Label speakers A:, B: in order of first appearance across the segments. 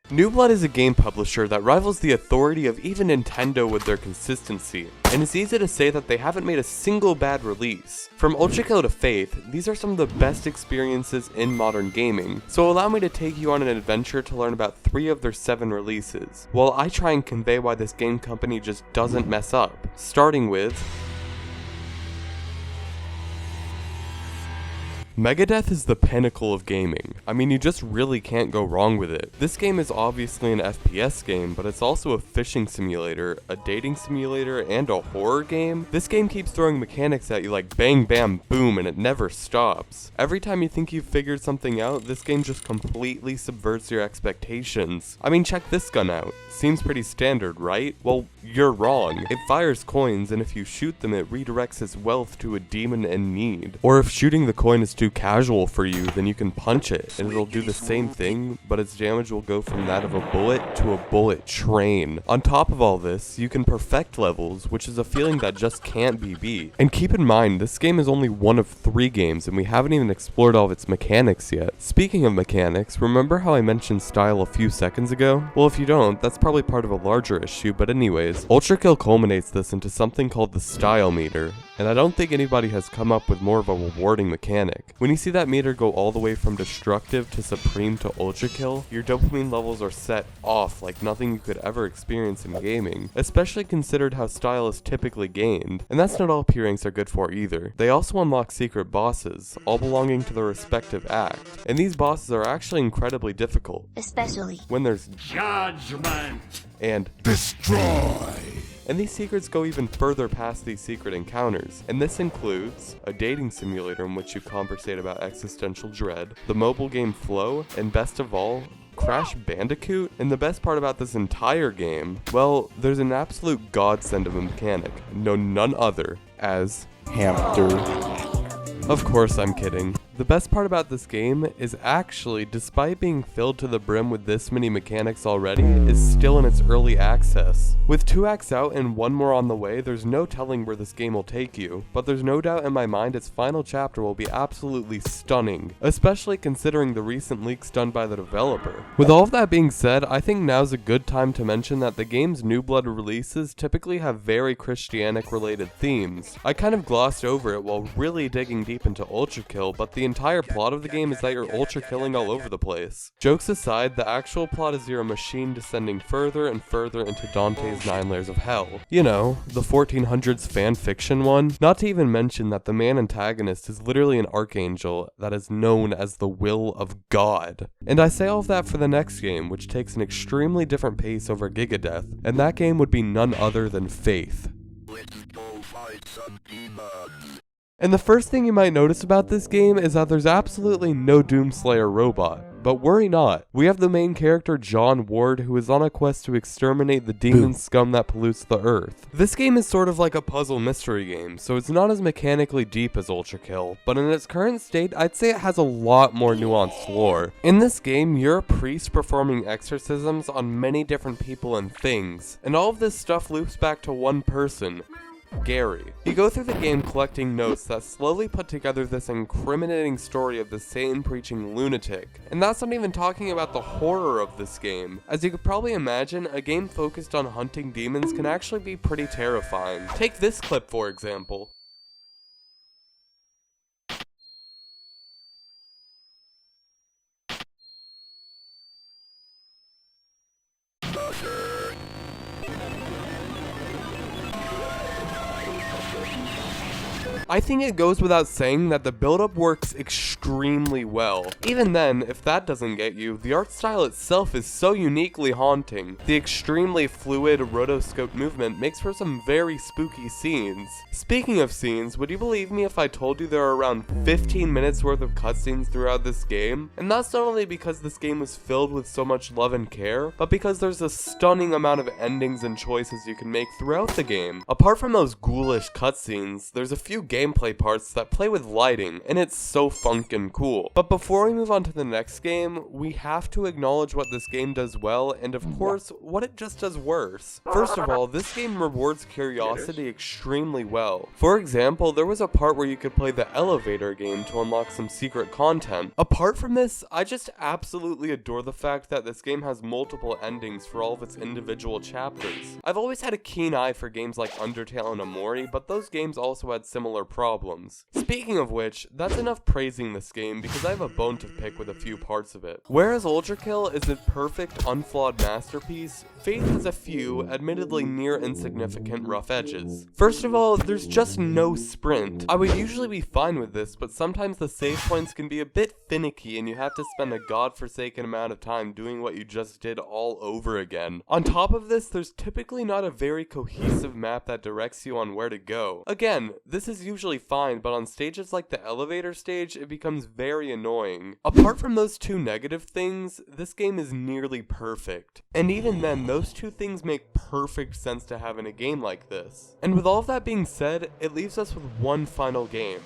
A: New Blood is a game publisher that rivals the authority of even Nintendo with their consistency, and it's easy to say that they haven't made a single bad release. From Ultrakill to Faith, these are some of the best experiences in modern gaming, so allow me to take you on an adventure to learn about 3 of their 7 releases, while I try and convey why this game company just doesn't mess up, starting with Megadeth is the pinnacle of gaming. I mean, you just really can't go wrong with it. This game is obviously an FPS game, but it's also a fishing simulator, a dating simulator, and a horror game. This game keeps throwing mechanics at you like bang bam boom, and it never stops. Every time you think you've figured something out, this game just completely subverts your expectations. I mean, check this gun out. Seems pretty standard, right? Well, you're wrong. It fires coins, and if you shoot them, it redirects its wealth to a demon in need. Or if shooting the coin is too casual for you, then you can punch it, and it'll do the same thing, but its damage will go from that of a bullet to a bullet train. On top of all this, you can perfect levels, which is a feeling that just can't be beat. And keep in mind, this game is only one of 3 games, and we haven't even explored all of its mechanics yet. Speaking of mechanics, remember how I mentioned style a few seconds ago? Well, if you don't, that's probably part of a larger issue, but anyways, Ultrakill culminates this into something called the style meter, and I don't think anybody has come up with more of a rewarding mechanic. When you see that meter go all the way from destructive to supreme to Ultrakill, your dopamine levels are set off like nothing you could ever experience in gaming, especially considered how style is typically gained. And that's not all P ranks are good for either. They also unlock secret bosses, all belonging to their respective act, and these bosses are actually incredibly difficult,
B: especially
A: when there's
C: judgment
A: and
D: destroy.
A: And these secrets go even further past these secret encounters, and this includes a dating simulator in which you conversate about existential dread, the mobile game Flow, and best of all, Crash Bandicoot? And the best part about this entire game, well, there's an absolute godsend of a mechanic, none other as
D: Hamster.
A: Of course I'm kidding. The best part about this game is actually, despite being filled to the brim with this many mechanics already, is still in its early access. With 2 acts out and 1 more on the way, there's no telling where this game will take you, but there's no doubt in my mind its final chapter will be absolutely stunning, especially considering the recent leaks done by the developer. With all of that being said, I think now's a good time to mention that the game's New Blood releases typically have very Christianic related themes. I kind of glossed over it while really digging deep into Ultrakill, but the entire plot of the game is that you're ultra-killing all over the place. Jokes aside, the actual plot is you're a machine descending further and further into Dante's 9 layers of hell. You know, the 1400s fan fiction one? Not to even mention that the main antagonist is literally an archangel that is known as the will of God. And I say all of that for the next game, which takes an extremely different pace over Gigadeath, and that game would be none other than Faith.
D: Let's go fight some demons.
A: And the first thing you might notice about this game is that there's absolutely no Doomslayer robot. But worry not, we have the main character John Ward, who is on a quest to exterminate the demon scum that pollutes the earth. This game is sort of like a puzzle mystery game, so it's not as mechanically deep as Ultrakill, but in its current state, I'd say it has a lot more nuanced lore. In this game, you're a priest performing exorcisms on many different people and things, and all of this stuff loops back to one person, Gary. You go through the game collecting notes that slowly put together this incriminating story of the Satan-preaching lunatic. And that's not even talking about the horror of this game. As you could probably imagine, a game focused on hunting demons can actually be pretty terrifying. Take this clip for example. I think it goes without saying that the build-up works extremely well. Even then, if that doesn't get you, the art style itself is so uniquely haunting. The extremely fluid rotoscope movement makes for some very spooky scenes. Speaking of scenes, would you believe me if I told you there are around 15 minutes worth of cutscenes throughout this game? And that's not only because this game was filled with so much love and care, but because there's a stunning amount of endings and choices you can make throughout the game. Apart from those ghoulish cutscenes, there's a few few gameplay parts that play with lighting, and it's so funkin' cool. But before we move on to the next game, we have to acknowledge what this game does well, and of course, what it just does worse. First of all, this game rewards curiosity extremely well. For example, there was a part where you could play the elevator game to unlock some secret content. Apart from this, I just absolutely adore the fact that this game has multiple endings for all of its individual chapters. I've always had a keen eye for games like Undertale and Amori, but those games also had similar problems. Speaking of which, that's enough praising this game because I have a bone to pick with a few parts of it. Whereas Ultrakill is a perfect, unflawed masterpiece, Faith has a few, admittedly near insignificant rough edges. First of all, there's just no sprint. I would usually be fine with this, but sometimes the save points can be a bit finicky and you have to spend a godforsaken amount of time doing what you just did all over again. On top of this, there's typically not a very cohesive map that directs you on where to go. Again, this is usually fine, but on stages like the elevator stage, it becomes very annoying. Apart from those two negative things, this game is nearly perfect. And even then, those two things make perfect sense to have in a game like this. And with all of that being said, it leaves us with one final game.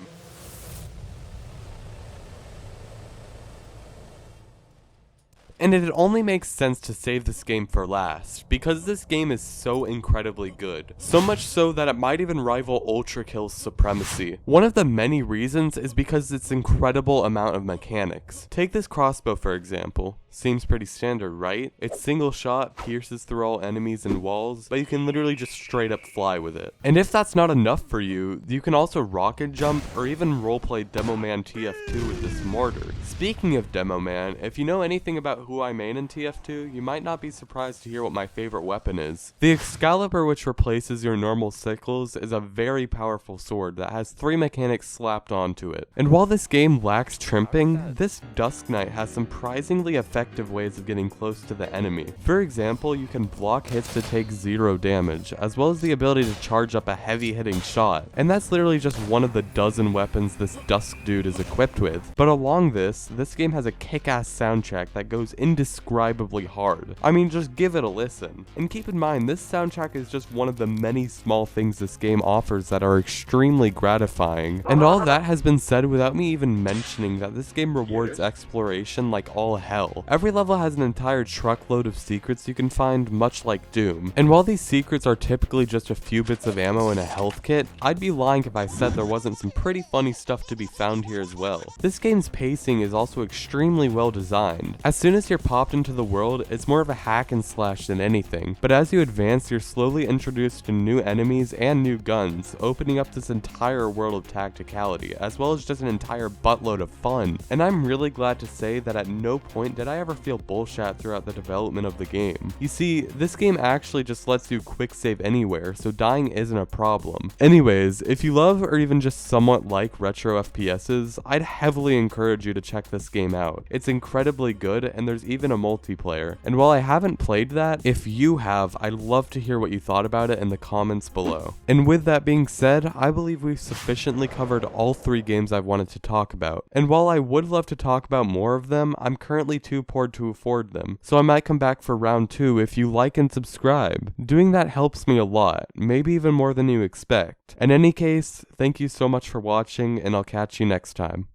A: And it only makes sense to save this game for last, because this game is so incredibly good. So much so that it might even rival Ultrakill's supremacy. One of the many reasons is because its incredible amount of mechanics. Take this crossbow for example. Seems pretty standard, right? Its single shot pierces through all enemies and walls, but you can literally just straight up fly with it. And if that's not enough for you, you can also rocket jump or even roleplay Demo Man TF2 with this mortar. Speaking of Demo Man, if you know anything about who I main in TF2, you might not be surprised to hear what my favorite weapon is. The Excalibur, which replaces your normal sickles, is a very powerful sword that has 3 mechanics slapped onto it. And while this game lacks trimping, this Dusk Knight has surprisingly effective ways of getting close to the enemy. For example, you can block hits to take 0 damage, as well as the ability to charge up a heavy hitting shot. And that's literally just one of the dozen weapons this Dusk dude is equipped with. But along this game has a kick-ass soundtrack that goes indescribably hard. I mean, just give it a listen. And keep in mind, this soundtrack is just one of the many small things this game offers that are extremely gratifying. And all that has been said without me even mentioning that this game rewards exploration like all hell. Every level has an entire truckload of secrets you can find, much like Doom. And while these secrets are typically just a few bits of ammo and a health kit, I'd be lying if I said there wasn't some pretty funny stuff to be found here as well. This game's pacing is also extremely well designed. As soon as you're popped into the world, it's more of a hack and slash than anything, but as you advance, you're slowly introduced to new enemies and new guns, opening up this entire world of tacticality, as well as just an entire buttload of fun. And I'm really glad to say that at no point did I ever feel bullshit throughout the development of the game. You see, this game actually just lets you quick save anywhere, so dying isn't a problem. Anyways, if you love or even just somewhat like retro FPSs, I'd heavily encourage you to check this game out. It's incredibly good, and there's even a multiplayer. And while I haven't played that, if you have, I'd love to hear what you thought about it in the comments below. And with that being said, I believe we've sufficiently covered all 3 games I've wanted to talk about. And while I would love to talk about more of them, I'm currently too poor to afford them, so I might come back for round 2 if you like and subscribe. Doing that helps me a lot, maybe even more than you expect. In any case, thank you so much for watching, and I'll catch you next time.